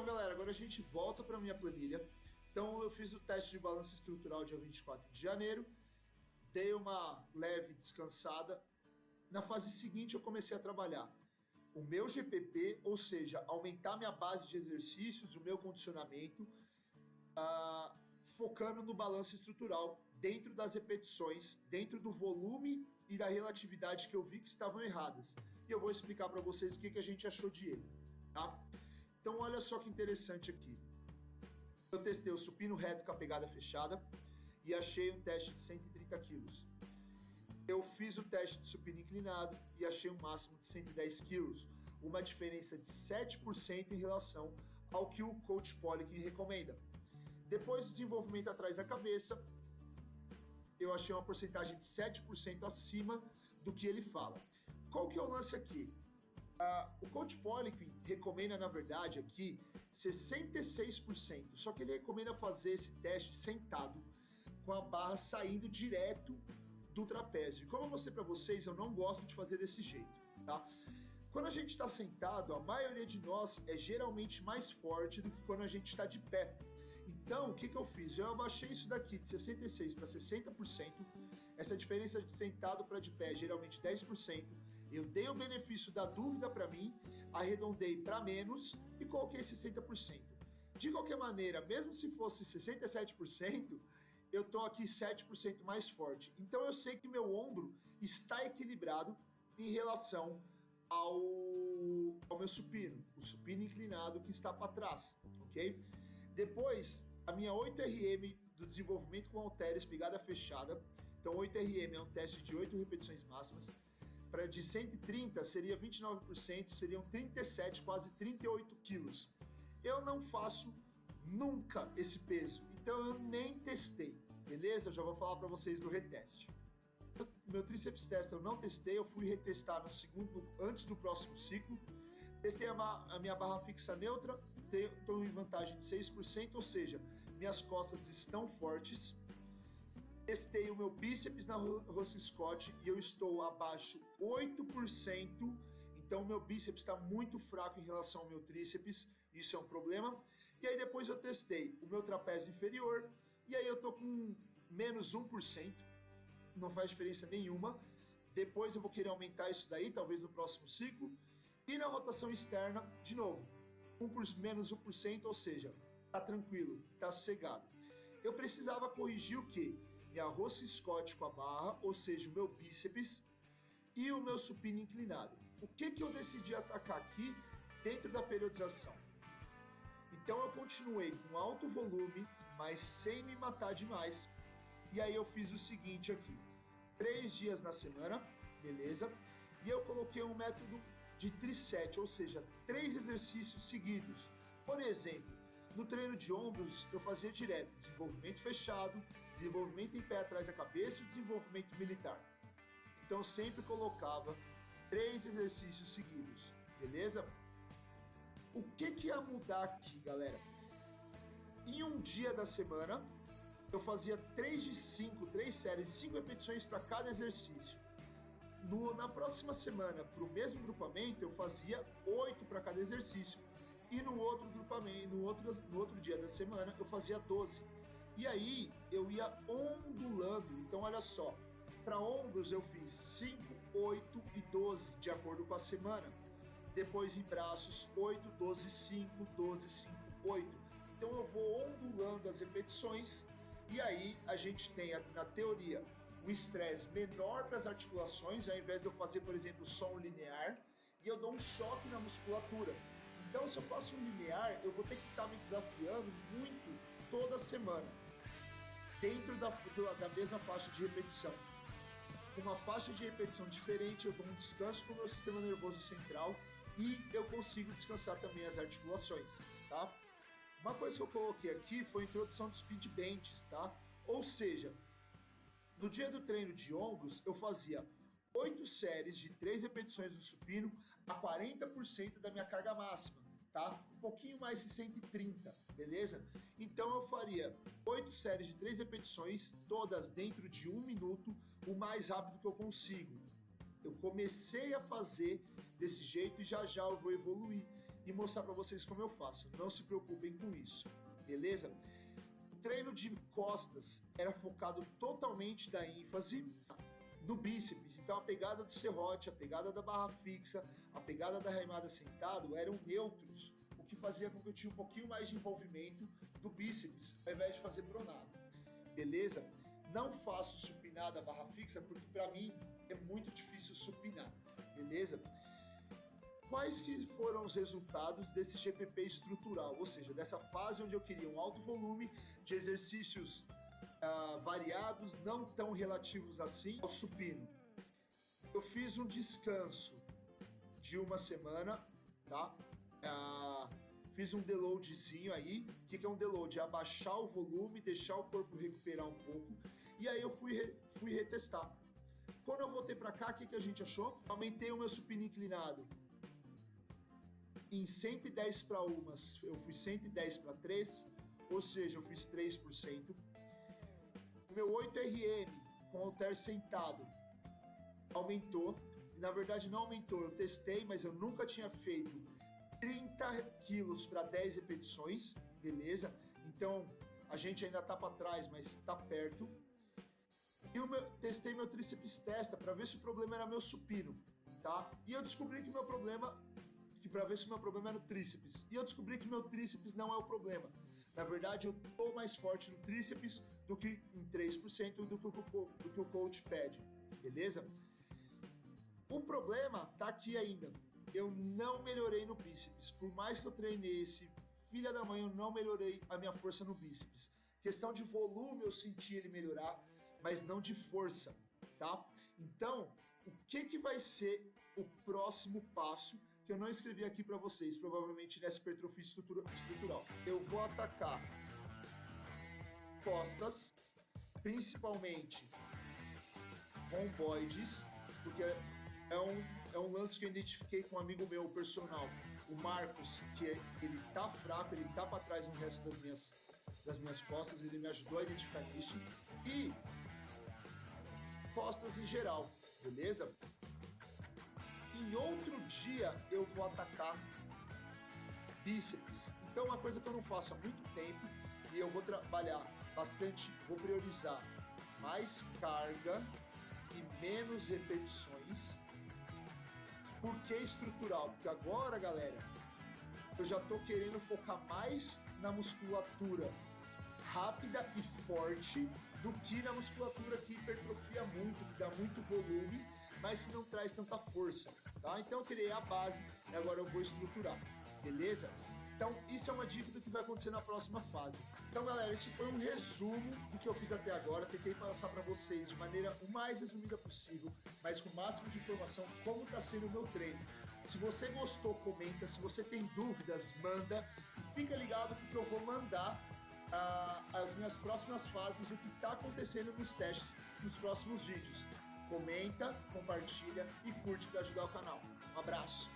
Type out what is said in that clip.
galera, agora a gente volta para minha planilha. Então eu fiz o teste de balanço estrutural dia 24 de janeiro, dei uma leve descansada. Na fase seguinte eu comecei a trabalhar o meu GPP, ou seja, aumentar minha base de exercícios, o meu condicionamento, focando no balanço estrutural, dentro das repetições, dentro do volume e da relatividade que eu vi que estavam erradas. E eu vou explicar para vocês o que a gente achou de erro, tá? Então olha só que interessante aqui. Eu testei o supino reto com a pegada fechada e achei um teste de 130 quilos. Eu fiz o teste de supino inclinado e achei um máximo de 110 quilos, uma diferença de 7% em relação ao que o coach Poliquin recomenda. Depois do desenvolvimento atrás da cabeça, eu achei uma porcentagem de 7% acima do que ele fala. Qual que é o lance aqui? O coach Poliquin recomenda, na verdade, aqui 66%, só que ele recomenda fazer esse teste sentado, com a barra saindo direto do trapézio. E como eu mostrei para vocês, eu não gosto de fazer desse jeito, tá? Quando a gente está sentado, a maioria de nós é geralmente mais forte do que quando a gente está de pé. Então, o que eu fiz? Eu abaixei isso daqui de 66% para 60%, essa diferença de sentado para de pé é geralmente 10%, eu dei o benefício da dúvida para mim, arredondei para menos e coloquei 60%. De qualquer maneira, mesmo se fosse 67%, eu estou aqui 7% mais forte. Então eu sei que meu ombro está equilibrado em relação ao meu supino, o supino inclinado que está para trás, ok? Depois, a minha 8RM do desenvolvimento com halteres, pegada fechada. Então 8RM é um teste de 8 repetições máximas. Para de 130 seria 29%, seriam 37, quase 38 quilos. Eu não faço nunca esse peso, então eu nem testei, beleza? Eu já vou falar para vocês do reteste. Meu tríceps test eu não testei, eu fui retestar no segundo, antes do próximo ciclo. Testei a minha barra fixa neutra, estou em vantagem de 6%, ou seja, minhas costas estão fortes. Testei o meu bíceps na Rossi Scott e eu estou abaixo 8%, então o meu bíceps está muito fraco em relação ao meu tríceps, isso é um problema. E aí depois eu testei o meu trapézio inferior e aí eu estou com menos 1%, não faz diferença nenhuma. Depois eu vou querer aumentar isso daí, talvez no próximo ciclo. E na rotação externa, de novo, menos 1%, ou seja, tá tranquilo, tá sossegado. Eu precisava corrigir o quê? Minha Rossi Scott com a barra, ou seja, o meu bíceps e o meu supino inclinado. O que eu decidi atacar aqui dentro da periodização? Então eu continuei com alto volume, mas sem me matar demais. E aí eu fiz o seguinte aqui, 3 dias na semana, beleza? E eu coloquei um método de triset, ou seja, 3 exercícios seguidos. Por exemplo, no treino de ombros eu fazia direto desenvolvimento fechado, desenvolvimento em pé atrás da cabeça e desenvolvimento militar. Então eu sempre colocava 3 exercícios seguidos, beleza? O que ia mudar aqui, galera? Em um dia da semana eu fazia 3 séries de 5 repetições para cada exercício. Na próxima semana, para o mesmo grupamento, eu fazia 8 para cada exercício. E no outro grupamento, no outro dia da semana, eu fazia 12. E aí eu ia ondulando. Então, olha só, para ombros eu fiz 5, 8 e 12, de acordo com a semana. Depois em braços, 8, 12, 5, 12, 5, 8. Então eu vou ondulando as repetições. E aí a gente tem, na teoria, um estresse menor para as articulações, ao invés de eu fazer, por exemplo, só um linear, e eu dou um choque na musculatura. Então, se eu faço um linear, eu vou ter que estar me desafiando muito toda semana, dentro da mesma faixa de repetição. Com uma faixa de repetição diferente, eu dou um descanso para o meu sistema nervoso central e eu consigo descansar também as articulações, tá? Uma coisa que eu coloquei aqui foi a introdução dos speed benches, tá? Ou seja, no dia do treino de ombros, eu fazia 8 séries de 3 repetições do supino a 40% da minha carga máxima, tá? Um pouquinho mais de 130, beleza? Então eu faria 8 séries de 3 repetições, todas dentro de 1 minuto, o mais rápido que eu consigo. Eu comecei a fazer desse jeito e já eu vou evoluir. e mostrar para vocês como eu faço. Não se preocupem com isso, beleza? O treino de costas era focado totalmente da ênfase no bíceps, então a pegada do serrote, a pegada da barra fixa, a pegada da remada sentado eram neutros, o que fazia com que eu tinha um pouquinho mais de envolvimento do bíceps, ao invés de fazer pronado, beleza? Não faço supinada barra fixa, porque para mim é muito difícil supinar, beleza? Quais que foram os resultados desse GPP estrutural, ou seja, dessa fase onde eu queria um alto volume de exercícios variados, não tão relativos assim ao supino? Eu fiz um descanso de uma semana, tá? Fiz um deloadzinho aí. O que é um deload? É abaixar o volume, deixar o corpo recuperar um pouco, e aí eu fui retestar. Quando eu voltei para cá, o que a gente achou? Aumentei o meu supino inclinado em 110 para umas, eu fui 110 para 3, ou seja, eu fiz 3%. O meu 8RM com halter sentado aumentou. Na verdade não aumentou, eu testei, mas eu nunca tinha feito 30 quilos para 10 repetições, beleza? Então a gente ainda tá para trás, mas está perto. E testei meu tríceps testa para ver se o problema era meu supino, tá? E eu descobri que para ver se o meu problema era o tríceps. E eu descobri que meu tríceps não é o problema. Na verdade, eu tô mais forte no tríceps do que em 3% do que o coach pede, beleza? O problema tá aqui ainda. Eu não melhorei no bíceps. Por mais que eu treinei esse filha da mãe, eu não melhorei a minha força no bíceps. Questão de volume, eu senti ele melhorar, mas não de força, tá? Então, o que vai ser o próximo passo que eu não escrevi aqui para vocês, provavelmente nessa hipertrofia estrutural? Eu vou atacar costas, principalmente romboides, porque é um lance que eu identifiquei com um amigo meu personal, o Marcos, que ele tá fraco, ele tá para trás no resto das minhas costas, ele me ajudou a identificar isso, e costas em geral, beleza? Em outro dia eu vou atacar bíceps. Então é uma coisa que eu não faço há muito tempo e eu vou trabalhar bastante, vou priorizar mais carga e menos repetições. Por que estrutural? Porque agora, galera, eu já tô querendo focar mais na musculatura rápida e forte do que na musculatura que hipertrofia muito, que dá muito volume, mas que não traz tanta força, tá? Então eu criei a base e agora eu vou estruturar, beleza? Então isso é uma dica do que vai acontecer na próxima fase. Então galera, esse foi um resumo do que eu fiz até agora, tentei passar para vocês de maneira o mais resumida possível, mas com o máximo de informação como está sendo o meu treino. Se você gostou, comenta, se você tem dúvidas, manda, e fica ligado porque eu vou mandar as minhas próximas fases, o que está acontecendo nos testes nos próximos vídeos. Comenta, compartilha e curte para ajudar o canal. Um abraço!